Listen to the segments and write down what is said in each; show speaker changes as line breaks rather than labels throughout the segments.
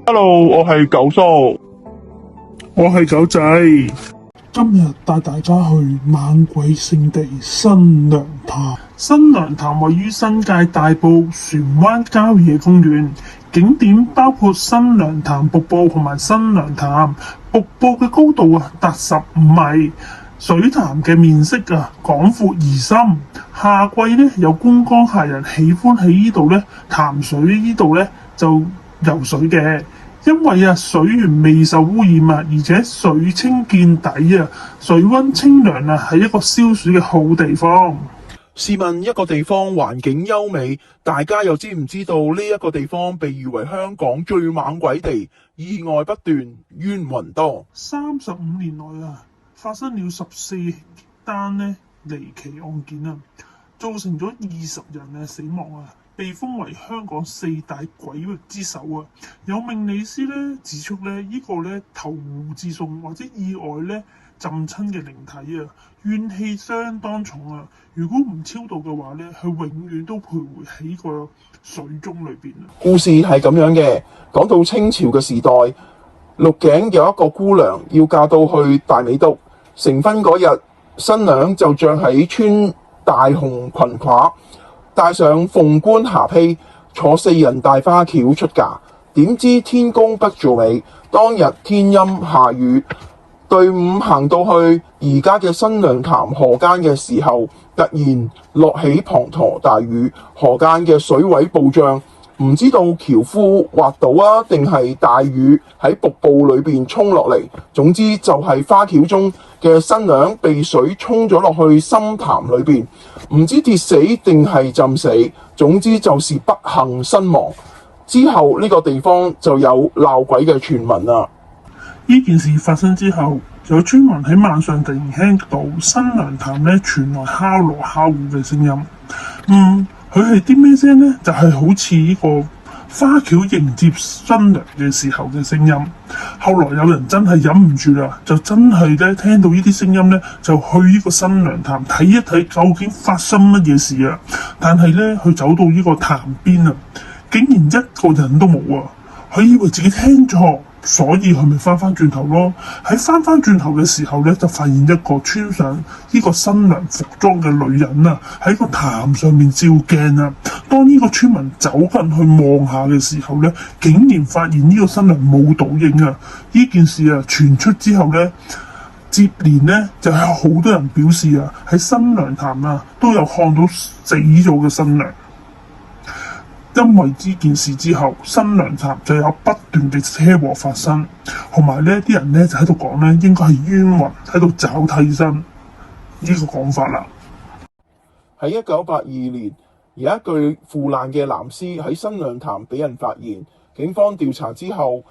Hello，我係九叔，
我係狗仔。今日帶大家去猛鬼聖地新娘潭。新娘潭位於新界大埔船灣郊野公園，景點包括新娘潭瀑布同埋新娘潭。瀑布嘅高度達15米，水潭嘅面色廣闊而深。夏季有觀光客人喜歡喺呢度潭水呢度就游水嘅。因為水源未受污染而且水清見底水溫清涼係一個消暑嘅好地方。
試問一個地方環境優美，大家又知唔知道呢一個地方被譽為香港最猛鬼地，意外不斷，冤魂多。
35年內發生了14單離奇案件造成咗20人死亡被封為香港4大鬼域之首有命理師指出呢個投湖自送或者意外浸親嘅靈體怨氣相當重如果唔超度嘅話佢永遠都徘徊喺個水中裏邊
故事係咁樣嘅，講到清朝嘅時代，鹿頸有一個姑娘要嫁到去大美督，成婚嗰日，新娘就着喺穿大紅裙褂，戴上鳳冠霞帔，坐4人大花轎出嫁。點知天公不造美，當日天陰下雨，隊伍行到去而家嘅新娘潭河間嘅時候，突然落起滂沱大雨，河間嘅水位暴漲，唔知道轎夫滑倒定係大雨喺瀑布裏邊衝落嚟。總之就係花轎中嘅新娘被水沖咗落去深潭裏邊，唔知跌死定係浸死，總之就是不幸身亡。之後呢個地方就有鬧鬼嘅傳聞啦。
呢件事發生之後，有村民喺晚上突然聽到新娘潭傳來敲鑼敲鼓嘅聲音。佢係啲咩聲呢？就係好似呢個花轎迎接新娘嘅時候嘅聲音。後來有人真係忍唔住啦，就真係聽到呢啲聲音就去呢個新娘潭睇一睇究竟發生乜嘢事但係佢走到呢個潭邊竟然一個人都冇佢以為自己聽錯，所以佢咪翻轉頭咯。喺翻轉頭嘅時候就發現一個穿上呢個新娘服裝嘅女人喺個潭上面照鏡當呢個村民走近去望下嘅時候竟然發現呢個新娘冇倒影呢件事傳出之後接連就有好多人表示喺新娘潭都有看到死咗嘅新娘。因為呢件事之後，新娘潭就有不斷嘅車禍發生，同埋啲人就喺度講應該係冤魂喺度找替身呢個講法啦。
喺1982年，有一具腐爛嘅男屍喺新娘潭俾人發現，警方調查之後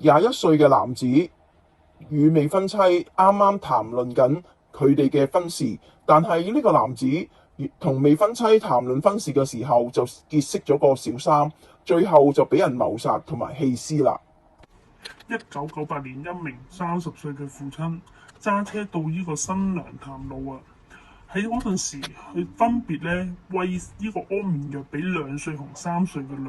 ，21歲嘅男子與未婚妻啱啱談論緊佢哋嘅婚事，但係呢個男子同未婚妻談論婚事嘅時候就結識咗個小三，最後就俾人謀殺同埋棄屍啦。
1998年，一名30歲嘅父親揸車到呢個新娘潭路喺嗰陣時，佢分別餵呢個安眠藥俾2歲同3歲嘅女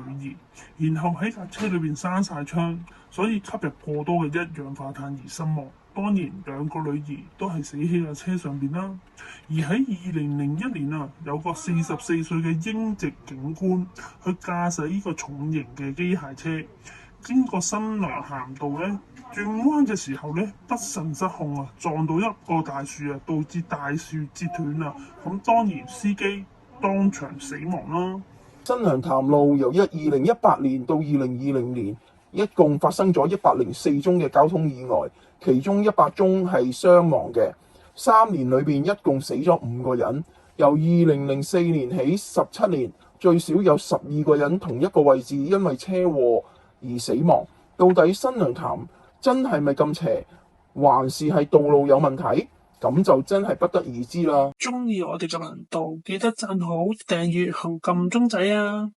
兒，然後喺架車裏邊閂晒窗，所以吸入過多嘅一氧化碳而身亡。當然2個女兒都係死喺架車上邊啦。而喺2001年有個44歲嘅英籍警官去駕駛呢個重型嘅機械車經過新娘潭道轉彎嘅時候不慎失控撞到一個大樹導致大樹折斷咁當然司機當場死亡啦。
新娘潭路由2018年到2020年，一共發生咗104宗嘅交通意外，其中100宗係傷亡嘅。3年裏邊一共死咗5個人，由2004年起17年，最少有12個人同一個位置因為車禍而死亡。到底新娘潭真係咪咁邪，還是係道路有問題？咁就真係不得而知啦。
鍾意我哋嘅頻道，記得讚好、訂閱同撳鐘仔啊！